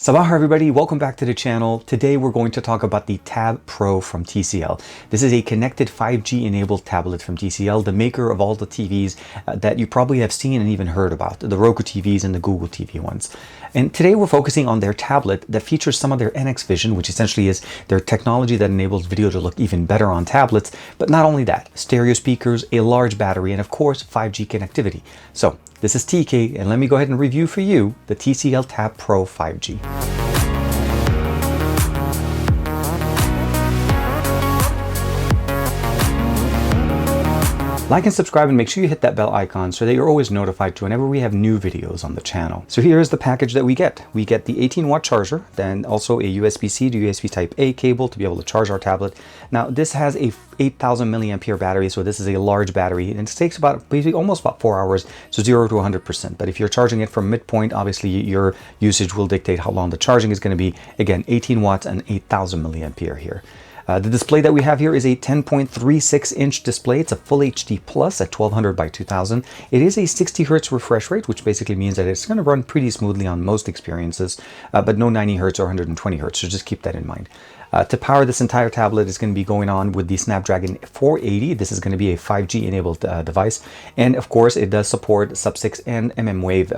Sabah everybody, welcome back to the channel. Today we're going to talk about the Tab Pro from TCL. This is a connected 5G enabled tablet from TCL, the maker of all the TVs that you probably have seen and even heard about, the Roku TVs and the Google TV ones. And today we're focusing on their tablet that features some of their NXTVISION, which essentially is their technology that enables video to look even better on tablets. But not only that, stereo speakers, a large battery, and of course 5G connectivity. So this is TK, and let me go ahead and review for you the TCL Tab Pro 5G. Like and subscribe, and make sure you hit that bell icon so that you're always notified whenever we have new videos on the channel. So here is the package that we get. We get the 18-watt charger, then also a USB-C to USB Type-A cable to be able to charge our tablet. Now this has a 8,000 milliampere battery, so this is a large battery, and it takes basically almost about 4 hours, so 0 to 100%. But if you're charging it from midpoint, obviously your usage will dictate how long the charging is going to be. Again, 18 watts and 8,000 milliampere here. The display that we have here is a 10.36-inch display. It's a Full HD Plus at 1200 by 2000. It is a 60 Hz refresh rate, which basically means that it's going to run pretty smoothly on most experiences, but no 90 Hz or 120 Hz, so just keep that in mind. To power this entire tablet is going to be going on with the Snapdragon 480. This is going to be a 5G enabled device. And of course, it does support sub-6 and mmWave,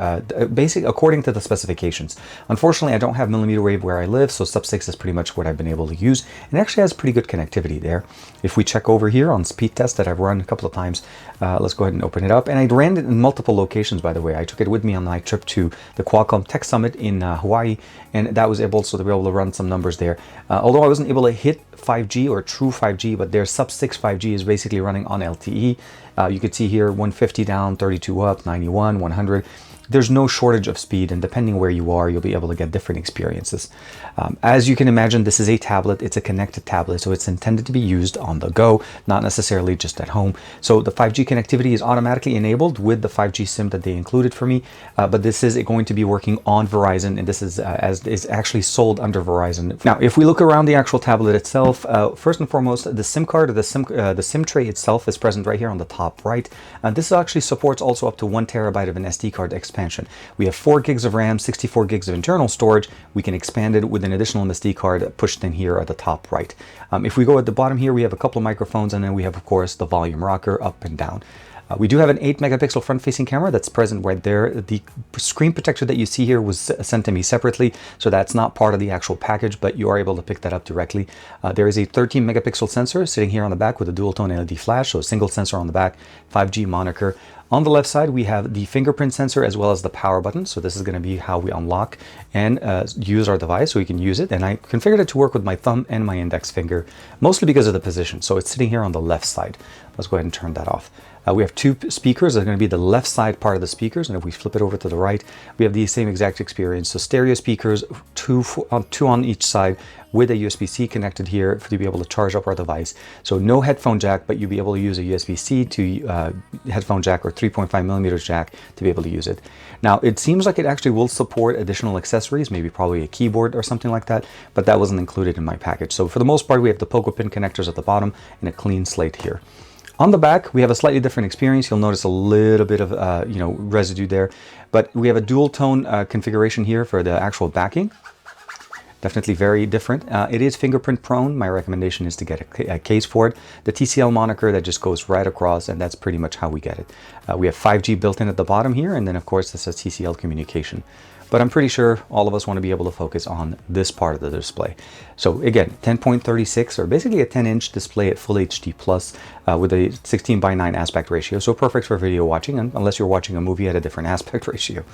according to the specifications. Unfortunately, I don't have millimeter wave where I live, so sub-6 is pretty much what I've been able to use. And it actually has pretty good connectivity there. If we check over here on speed test that I've run a couple of times, let's go ahead and open it up. And I ran it in multiple locations, by the way. I took it with me on my trip to the Qualcomm Tech Summit in Hawaii, and that was able to be able to run some numbers there. Although I wasn't able to hit 5G or true 5G, but their sub-6 5G is basically running on LTE. You can see here 150 down, 32 up, 91, 100. There's no shortage of speed, and depending where you are, you'll be able to get different experiences. As you can imagine, this is a tablet. It's a connected tablet, so it's intended to be used on the go, not necessarily just at home. So the 5G connectivity is automatically enabled with the 5G SIM that they included for me, but this is going to be working on Verizon, and this is actually sold under Verizon. Now, if we look around the actual tablet itself, first and foremost, the SIM card or the SIM tray itself is present right here on the top right. This actually supports also up to 1 terabyte of an SD card expansion. We have 4 gigs of RAM, 64 gigs of internal storage. We can expand it with an additional SD card pushed in here at the top right. If we go at the bottom here, we have a couple of microphones, and then we have, of course, the volume rocker up and down. We do have an 8-megapixel front-facing camera that's present right there. The screen protector that you see here was sent to me separately, so that's not part of the actual package, but you are able to pick that up directly. There is a 13-megapixel sensor sitting here on the back with a dual-tone LED flash, so a single sensor on the back, 5G moniker. On the left side, we have the fingerprint sensor as well as the power button. So this is going to be how we unlock and use our device, so we can use it. And I configured it to work with my thumb and my index finger, mostly because of the position. So it's sitting here on the left side. Let's go ahead and turn that off. We have 2 speakers that are going to be the left side part of the speakers, and if we flip it over to the right, we have the same exact experience. So stereo speakers, two on each side, with a USB-C connected here to be able to charge up our device. So no headphone jack, but you'll be able to use a USB-C to headphone jack or 3.5 millimeters jack to be able to use it. Now, it seems like it actually will support additional accessories, maybe probably a keyboard or something like that, but that wasn't included in my package. So for the most part, we have the Poco pin connectors at the bottom and a clean slate here. On the back, we have a slightly different experience. You'll notice a little bit of residue there, but we have a dual tone configuration here for the actual backing. Definitely very different. It is fingerprint prone. My recommendation is to get a case for it. The TCL moniker that just goes right across, and that's pretty much how we get it. We have 5G built in at the bottom here, and then of course this says TCL communication. But I'm pretty sure all of us want to be able to focus on this part of the display. So again, 10.36, or basically a 10-inch display at Full HD Plus with a 16:9 aspect ratio. So perfect for video watching, unless you're watching a movie at a different aspect ratio.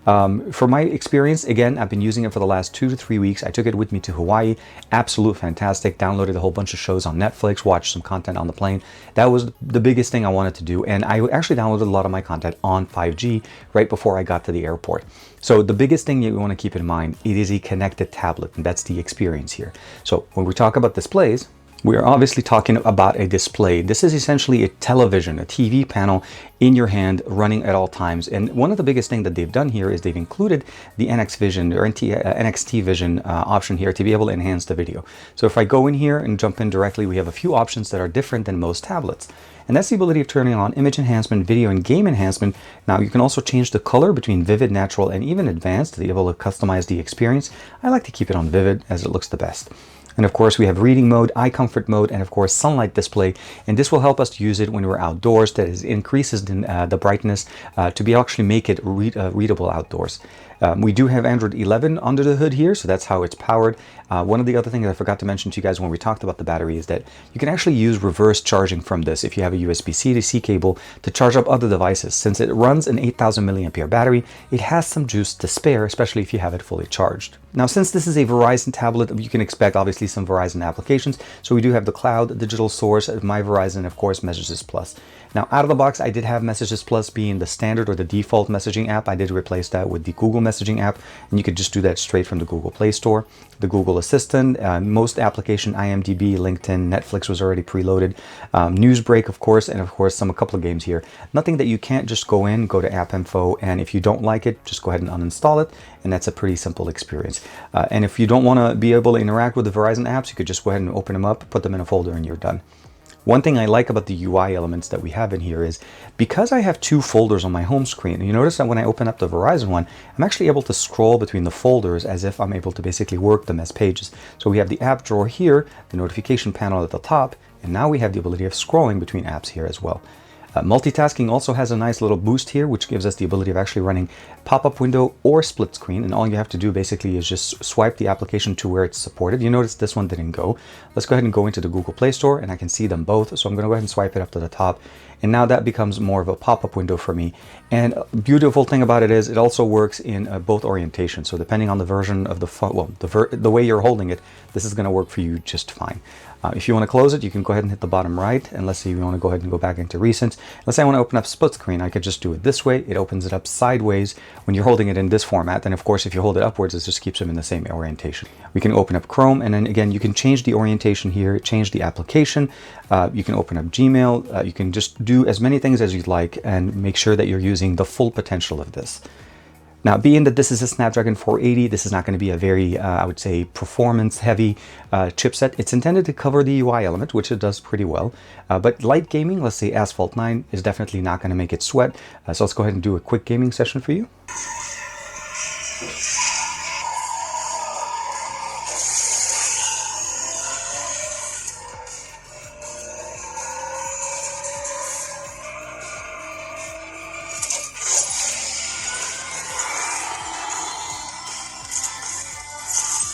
For my experience, again, I've been using it for the last 2 to 3 weeks. I took it with me to Hawaii. Absolute fantastic. Downloaded a whole bunch of shows on Netflix, watched some content on the plane. That was the biggest thing I wanted to do. And I actually downloaded a lot of my content on 5G right before I got to the airport. So the biggest thing you want to keep in mind, it is a connected tablet, and that's the experience here. So when we talk about displays, We are obviously talking about a display. This is essentially a television, a TV panel in your hand running at all times. And one of the biggest things that they've done here is they've included the NXTVISION or NXTVISION option here to be able to enhance the video. So if I go in here and jump in directly, we have a few options that are different than most tablets. And that's the ability of turning on image enhancement, video and game enhancement. Now you can also change the color between vivid, natural, and even advanced to be able to customize the experience. I like to keep it on vivid as it looks the best. And of course we have reading mode, eye comfort mode, and of course sunlight display. And this will help us to use it when we're outdoors. That is, increases the brightness to be actually make it readable outdoors. We do have Android 11 under the hood here, so that's how it's powered. One of the other things I forgot to mention to you guys when we talked about the battery is that you can actually use reverse charging from this if you have a USB-C to C cable to charge up other devices. Since it runs an 8,000 milliampere battery, it has some juice to spare, especially if you have it fully charged. Now, since this is a Verizon tablet, you can expect obviously some Verizon applications. So we do have the cloud, digital source, My Verizon, of course, Messages Plus. Now, out of the box, I did have Messages Plus being the standard or the default messaging app. I did replace that with the Google messaging app, and you could just do that straight from the Google Play Store. The Google Assistant, most application, IMDb, LinkedIn, Netflix was already preloaded. Newsbreak, of course, and of course, a couple of games here. Nothing that you can't just go to App Info, and if you don't like it, just go ahead and uninstall it, and that's a pretty simple experience. And if you don't want to be able to interact with the Verizon apps, you could just go ahead and open them up, put them in a folder, and you're done. One thing I like about the UI elements that we have in here is because I have two folders on my home screen, you notice that when I open up the Verizon one, I'm actually able to scroll between the folders as if I'm able to basically work them as pages. So we have the app drawer here, the notification panel at the top, and now we have the ability of scrolling between apps here as well. Multitasking also has a nice little boost here, which gives us the ability of actually running pop-up window or split screen. And all you have to do basically is just swipe the application to where it's supported. You notice this one didn't go. Let's go ahead and go into the Google Play Store, and I can see them both. So I'm going to go ahead and swipe it up to the top. And now that becomes more of a pop-up window for me. And beautiful thing about it is it also works in both orientations. So depending on the version of the phone, well, the way you're holding it, this is going to work for you just fine. If you want to close it, you can go ahead and hit the bottom right. And let's say you want to go ahead and go back into recent. Let's say I want to open up split screen. I could just do it this way. It opens it up sideways when you're holding it in this format. And of course, if you hold it upwards, it just keeps them in the same orientation. We can open up Chrome. And then again, you can change the orientation here, change the application. You can open up Gmail. You can just do as many things as you'd like and make sure that you're using the full potential of this. Now, being that this is a Snapdragon 480, this is not going to be a very, I would say, performance-heavy chipset. It's intended to cover the UI element, which it does pretty well. But light gaming, let's say Asphalt 9, is definitely not going to make it sweat. So let's go ahead and do a quick gaming session for you.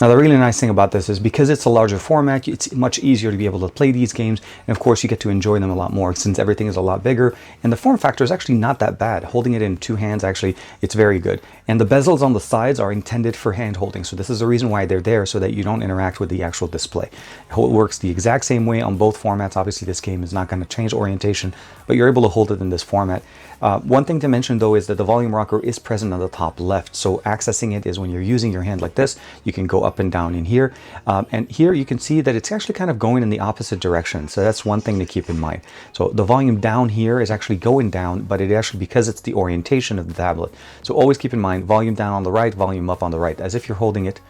Now, the really nice thing about this is because it's a larger format, it's much easier to be able to play these games. And of course, you get to enjoy them a lot more since everything is a lot bigger. And the form factor is actually not that bad. Holding it in two hands, actually, it's very good. And the bezels on the sides are intended for hand holding. So this is the reason why they're there, so that you don't interact with the actual display. It works the exact same way on both formats. Obviously, this game is not going to change orientation, but you're able to hold it in this format. One thing to mention, though, is that the volume rocker is present on the top left. So accessing it is when you're using your hand like this, you can go up and down in here. And here you can see that it's actually kind of going in the opposite direction. So that's one thing to keep in mind. So the volume down here is actually going down, but it actually, because it's the orientation of the tablet. So always keep in mind, volume down on the right, volume up on the right, as if you're holding it,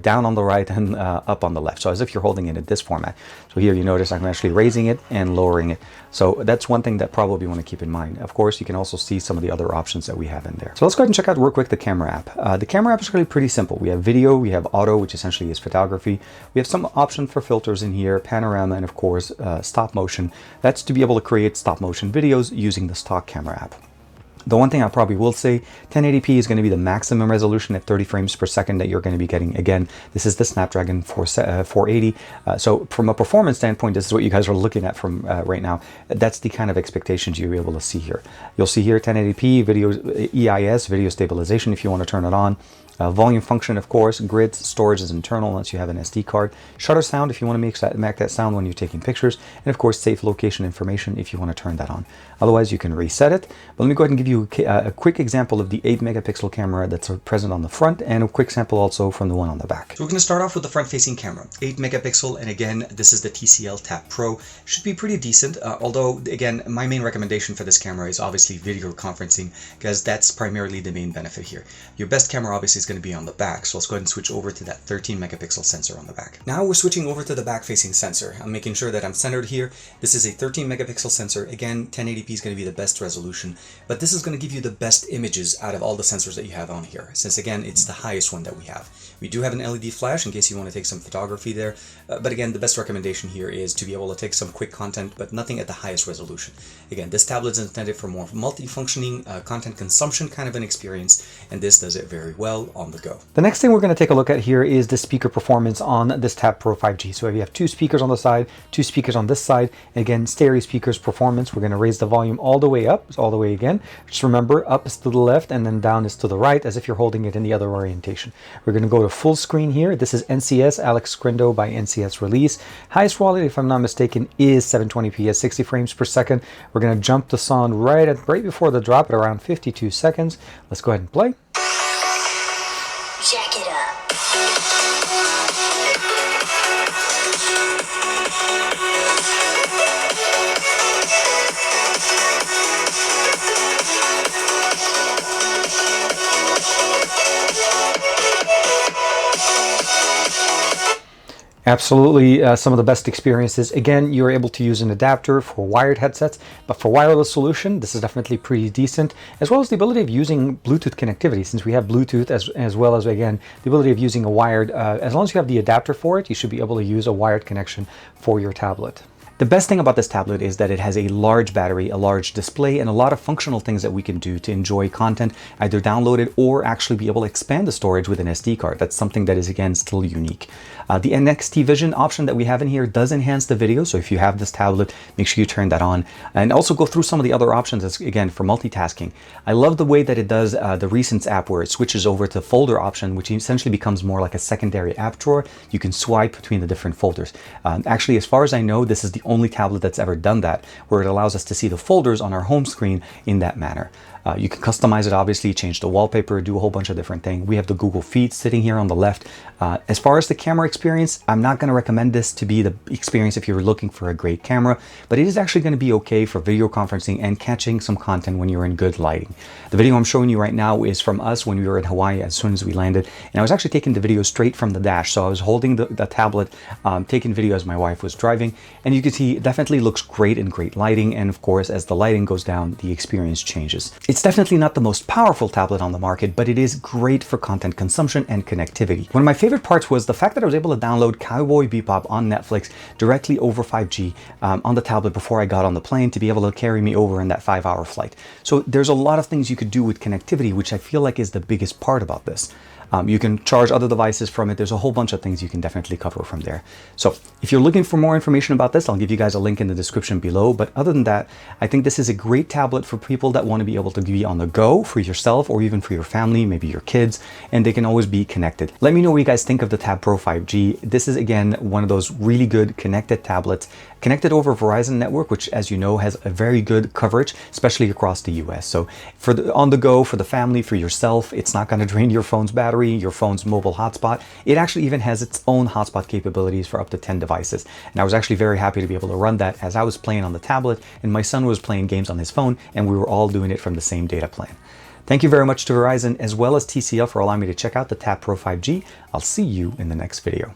down on the right and up on the left. So as if you're holding it in this format. So here you notice I'm actually raising it and lowering it. So that's one thing that probably you want to keep in mind. Of course, you can also see some of the other options that we have in there. So let's go ahead and check out real quick the camera app. The camera app is really pretty simple. We have video, we have auto, which essentially is photography. We have some options for filters in here, panorama, and of course, stop motion. That's to be able to create stop motion videos using the stock camera app. The one thing I probably will say, 1080p is going to be the maximum resolution at 30 frames per second that you're going to be getting. Again, this is the Snapdragon 480. So from a performance standpoint, this is what you guys are looking at from right now. That's the kind of expectations you'll be able to see here. You'll see here 1080p, video EIS, video stabilization if you want to turn it on. Volume function, of course, grids, storage is internal unless you have an SD card. Shutter sound if you want to make that sound when you're taking pictures. And of course, safe location information if you want to turn that on. Otherwise, you can reset it. But let me go ahead and give you a quick example of the 8 megapixel camera that's present on the front, and a quick sample also from the one on the back. So we're going to start off with the front-facing camera, 8 megapixel, and again, this is the TCL Tab Pro. Should be pretty decent, although again, my main recommendation for this camera is obviously video conferencing, because that's primarily the main benefit here. Your best camera obviously is going to be on the back, so let's go ahead and switch over to that 13 megapixel sensor on the back. Now we're switching over to the back-facing sensor. I'm making sure that I'm centered here. This is a 13 megapixel sensor. Again, 1080p is going to be the best resolution, but this is going to give you the best images out of all the sensors that you have on here, since again, it's the highest one that we have. We do have an LED flash in case you want to take some photography there, but again, the best recommendation here is to be able to take some quick content, but nothing at the highest resolution. Again, this tablet is intended for more multifunctioning content consumption kind of an experience, and this does it very well on the go. The next thing we're going to take a look at here is the speaker performance on this Tab Pro 5G. So we have 2 speakers on the side, 2 speakers on this side, and again, stereo speakers performance. We're going to raise the volume all the way up, all the way again. Just remember, up is to the left and then down is to the right, as if you're holding it in the other orientation. We're going to go to full screen here. This is NCS, Alex Scrindo by NCS Release. Highest quality, if I'm not mistaken, is 720p at 60 frames per second. We're going to jump the sound right before the drop at around 52 seconds. Let's go ahead and play. Jack it up. Absolutely some of the best experiences. Again, you're able to use an adapter for wired headsets, but for wireless solution, this is definitely pretty decent, as well as the ability of using Bluetooth connectivity, since we have Bluetooth as well as, again, the ability of using a wired, as long as you have the adapter for it, you should be able to use a wired connection for your tablet. The best thing about this tablet is that it has a large battery, a large display, and a lot of functional things that we can do to enjoy content, either download it or actually be able to expand the storage with an SD card. That's something that is, again, still unique. The NXTVISION option that we have in here does enhance the video, so if you have this tablet, make sure you turn that on. And also go through some of the other options, as, again, for multitasking. I love the way that it does the Recents app, where it switches over to folder option, which essentially becomes more like a secondary app drawer. You can swipe between the different folders. Actually, as far as I know, this is the only tablet that's ever done that, where it allows us to see the folders on our home screen in that manner. You can customize it, obviously, change the wallpaper, do a whole bunch of different things. We have the Google Feed sitting here on the left. As far as the camera experience, I'm not going to recommend this to be the experience if you're looking for a great camera, but it is actually going to be okay for video conferencing and catching some content when you're in good lighting. The video I'm showing you right now is from us when we were in Hawaii as soon as we landed, and I was actually taking the video straight from the dash. So I was holding the tablet, taking video as my wife was driving, and you can see it definitely looks great in great lighting, and of course, as the lighting goes down, the experience changes. It's definitely not the most powerful tablet on the market, but it is great for content consumption and connectivity. One of my favorite parts was the fact that I was able to download Cowboy Bebop on Netflix directly over 5G on the tablet before I got on the plane to be able to carry me over in that 5-hour flight. So there's a lot of things you could do with connectivity, which I feel like is the biggest part about this. You can charge other devices from it. There's a whole bunch of things you can definitely cover from there. So if you're looking for more information about this, I'll give you guys a link in the description below. But other than that, I think this is a great tablet for people that want to be able to be on the go for yourself or even for your family, maybe your kids, and they can always be connected. Let me know what you guys think of the Tab Pro 5G. This is, again, one of those really good connected tablets, connected over Verizon network, which, as you know, has a very good coverage, especially across the US. So for the on the go, for the family, for yourself, it's not going to drain your phone's battery, your phone's mobile hotspot. It actually even has its own hotspot capabilities for up to 10 devices. And I was actually very happy to be able to run that as I was playing on the tablet and my son was playing games on his phone, and we were all doing it from the same data plan. Thank you very much to Verizon as well as TCL for allowing me to check out the Tab Pro 5G. I'll see you in the next video.